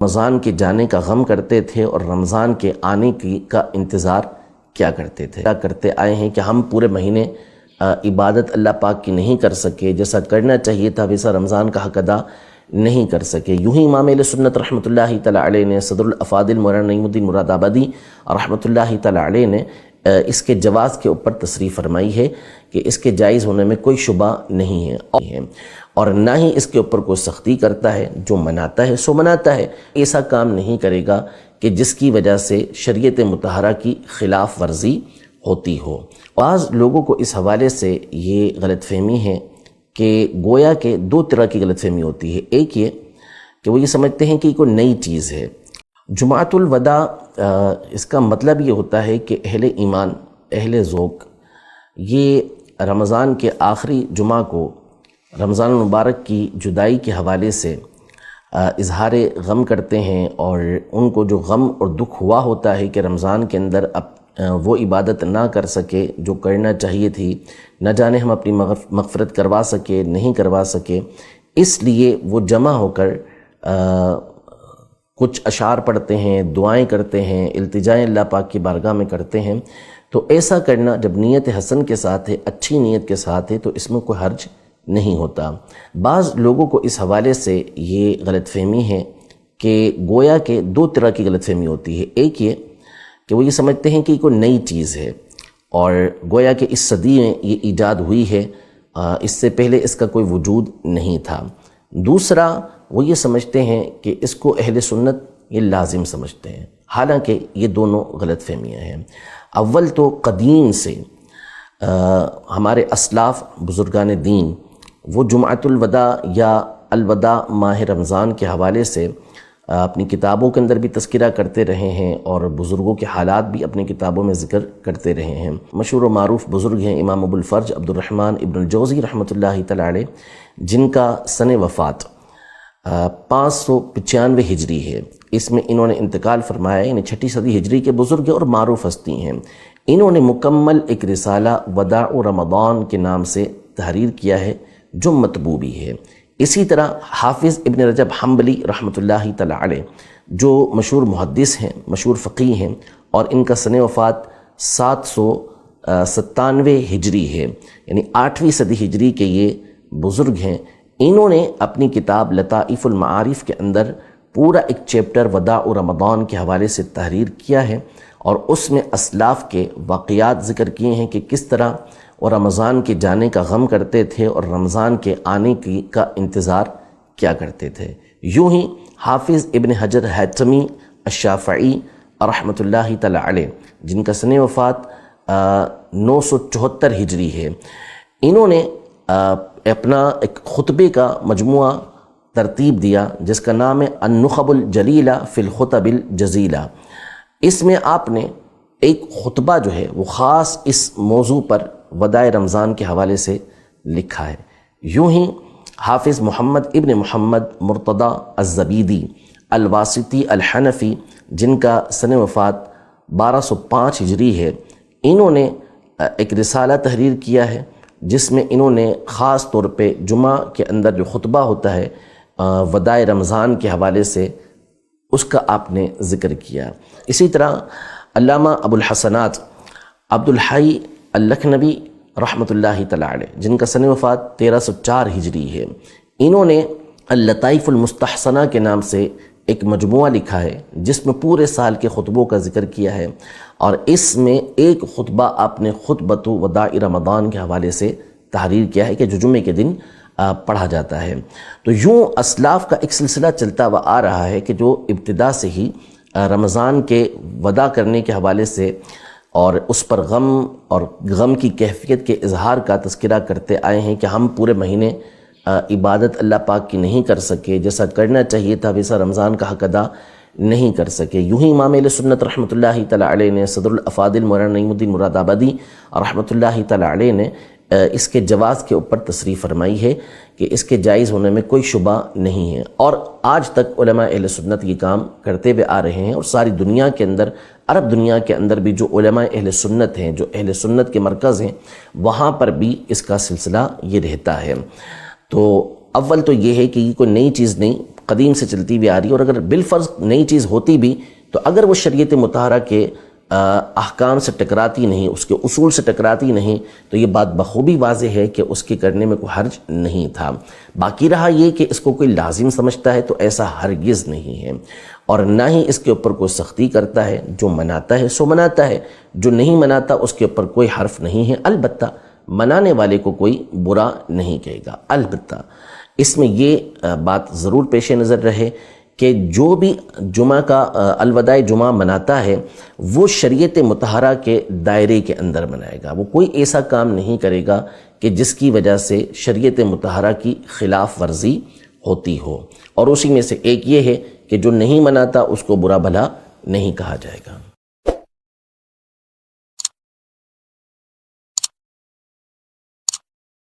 رمضان کے جانے کا غم کرتے تھے اور رمضان کے آنے کا انتظار کیا کرتے تھے، کیا کرتے آئے ہیں کہ ہم پورے مہینے عبادت اللہ پاک کی نہیں کر سکے، جیسا کرنا چاہیے تھا ویسا رمضان کا حق ادا نہیں کر سکے۔ یوں ہی امام اہل سنت رحمۃ اللہ تعالی علیہ نے، صدر الافاضل مولانا نعیم الدین مراد آبادی رحمۃ اللہ تعالی علیہ نے اس کے جواز کے اوپر تصریح فرمائی ہے کہ اس کے جائز ہونے میں کوئی شبہ نہیں ہے، اور نہ ہی اس کے اوپر کوئی سختی کرتا ہے۔ جو مناتا ہے سو مناتا ہے، ایسا کام نہیں کرے گا کہ جس کی وجہ سے شریعت مطہرہ کی خلاف ورزی ہوتی ہو۔ بعض لوگوں کو اس حوالے سے یہ غلط فہمی ہے کہ گویا کہ دو طرح کی غلط فہمی ہوتی ہے۔ ایک یہ کہ وہ یہ سمجھتے ہیں کہ یہ کوئی نئی چیز ہے۔ جمعۃ الوداع اس کا مطلب یہ ہوتا ہے کہ اہل ایمان، اہل ذوق یہ رمضان کے آخری جمعہ کو رمضان المبارک کی جدائی کے حوالے سے اظہار غم کرتے ہیں، اور ان کو جو غم اور دکھ ہوا ہوتا ہے کہ رمضان کے اندر وہ عبادت نہ کر سکے جو کرنا چاہیے تھی، نہ جانے ہم اپنی مغفرت کروا سکے نہیں کروا سکے، اس لیے وہ جمع ہو کر کچھ اشعار پڑھتے ہیں، دعائیں کرتے ہیں، التجائیں اللہ پاک کی بارگاہ میں کرتے ہیں۔ تو ایسا کرنا جب نیت حسن کے ساتھ ہے، اچھی نیت کے ساتھ ہے، تو اس میں کوئی حرج نہیں ہوتا۔ بعض لوگوں کو اس حوالے سے یہ غلط فہمی ہے کہ گویا کہ دو طرح کی غلط فہمی ہوتی ہے۔ ایک یہ کہ وہ یہ سمجھتے ہیں کہ یہ کوئی نئی چیز ہے، اور گویا کہ اس صدی میں یہ ایجاد ہوئی ہے، اس سے پہلے اس کا کوئی وجود نہیں تھا۔ دوسرا وہ یہ سمجھتے ہیں کہ اس کو اہل سنت یہ لازم سمجھتے ہیں، حالانکہ یہ دونوں غلط فہمیاں ہیں۔ اول تو قدیم سے ہمارے اسلاف بزرگان دین وہ جمعۃ الوداع یا الوداع ماہ رمضان کے حوالے سے اپنی کتابوں کے اندر بھی تذکرہ کرتے رہے ہیں، اور بزرگوں کے حالات بھی اپنی کتابوں میں ذکر کرتے رہے ہیں۔ مشہور و معروف بزرگ ہیں امام ابو الفرج عبد الرحمن ابن الجوزی رحمۃ اللہ تعالی علیہ، جن کا سن وفات 595 ہجری ہے۔ اس میں انہوں نے انتقال فرمایا، یعنی 6 صدی ہجری کے بزرگ اور معروف ہستی ہیں۔ انہوں نے مکمل ایک رسالہ وداع رمضان کے نام سے تحریر کیا ہے، جو مطبوع بھی ہے۔ اسی طرح حافظ ابن رجب حنبلی رحمۃ اللہ تعالی علیہ، جو مشہور محدث ہیں، مشہور فقیہ ہیں، اور ان کا سن وفات 797 ہجری ہے، یعنی 8ویں صدی ہجری کے یہ بزرگ ہیں۔ انہوں نے اپنی کتاب لطائف المعارف کے اندر پورا ایک چیپٹر وداع رمضان کے حوالے سے تحریر کیا ہے، اور اس میں اسلاف کے واقعات ذکر کیے ہیں کہ کس طرح وہ رمضان کے جانے کا غم کرتے تھے اور رمضان کے آنے کا انتظار کیا کرتے تھے۔ یوں ہی حافظ ابن حجر حیثمی الشافعی رحمۃ اللہ تعالی علیہ، جن کا سن وفات 974 ہجری ہے، انہوں نے اپنا ایک خطبے کا مجموعہ ترتیب دیا جس کا نام ہے النخب الجلیلہ فی الخطب الجزیلہ۔ اس میں آپ نے ایک خطبہ جو ہے وہ خاص اس موضوع پر وداع رمضان کے حوالے سے لکھا ہے۔ یوں ہی حافظ محمد ابن محمد مرتضی الزبیدی الواسطی الحنفی، جن کا سن وفات 1205 ہجری ہے، انہوں نے ایک رسالہ تحریر کیا ہے جس میں انہوں نے خاص طور پہ جمعہ کے اندر جو خطبہ ہوتا ہے وداع رمضان کے حوالے سے، اس کا آپ نے ذکر کیا۔ اسی طرح علامہ ابو الحسنات عبد الحی اللکھنوی رحمۃ اللہ تعالی علیہ، جن کا سن وفات 1304 ہجری ہے، انہوں نے اللطائف المستحسنہ کے نام سے ایک مجموعہ لکھا ہے جس میں پورے سال کے خطبوں کا ذکر کیا ہے، اور اس میں ایک خطبہ آپ نے خطبۃ وداع رمضان کے حوالے سے تحریر کیا ہے کہ جو جمعے کے دن پڑھا جاتا ہے۔ تو یوں اسلاف کا ایک سلسلہ چلتا ہوا آ رہا ہے کہ جو ابتدا سے ہی رمضان کے وداع کرنے کے حوالے سے اور اس پر غم اور غم کی کیفیت کے اظہار کا تذکرہ کرتے آئے ہیں کہ ہم پورے مہینے عبادت اللہ پاک کی نہیں کر سکے، جیسا کرنا چاہیے تھا ویسا رمضان کا حق ادا نہیں کر سکے۔ یوں ہی امام اہل سنت رحمۃ اللہ تعالی علیہ نے، صدر الافاضل مولانا نعیم الدین مراد آبادی رحمۃ اللہ تعالی علیہ نے اس کے جواز کے اوپر تصریح فرمائی ہے کہ اس کے جائز ہونے میں کوئی شبہ نہیں ہے، اور آج تک علماء اہل سنت یہ کام کرتے ہوئے آ رہے ہیں، اور ساری دنیا کے اندر، عرب دنیا کے اندر بھی جو علماء اہل سنت ہیں، جو اہل سنت کے مرکز ہیں، وہاں پر بھی اس کا سلسلہ یہ رہتا ہے۔ تو اول تو یہ ہے کہ یہ کوئی نئی چیز نہیں، قدیم سے چلتی ہوئی آ رہی ہے، اور اگر بالفرض نئی چیز ہوتی بھی تو اگر وہ شریعت مطہرہ کے احکام سے ٹکراتی نہیں، اس کے اصول سے ٹکراتی نہیں، تو یہ بات بخوبی واضح ہے کہ اس کے کرنے میں کوئی حرج نہیں تھا۔ باقی رہا یہ کہ اس کو کوئی لازم سمجھتا ہے تو ایسا ہرگز نہیں ہے، اور نہ ہی اس کے اوپر کوئی سختی کرتا ہے۔ جو مناتا ہے سو مناتا ہے، جو نہیں مناتا اس کے اوپر کوئی حرف نہیں ہے۔ البتہ منانے والے کو کوئی برا نہیں کہے گا۔ البتہ اس میں یہ بات ضرور پیش نظر رہے کہ جو بھی جمعہ کا الوداع جمعہ مناتا ہے وہ شریعت مطہرہ کے دائرے کے اندر منائے گا، وہ کوئی ایسا کام نہیں کرے گا کہ جس کی وجہ سے شریعت مطہرہ کی خلاف ورزی ہوتی ہو، اور اسی میں سے ایک یہ ہے کہ جو نہیں مناتا اس کو برا بھلا نہیں کہا جائے گا۔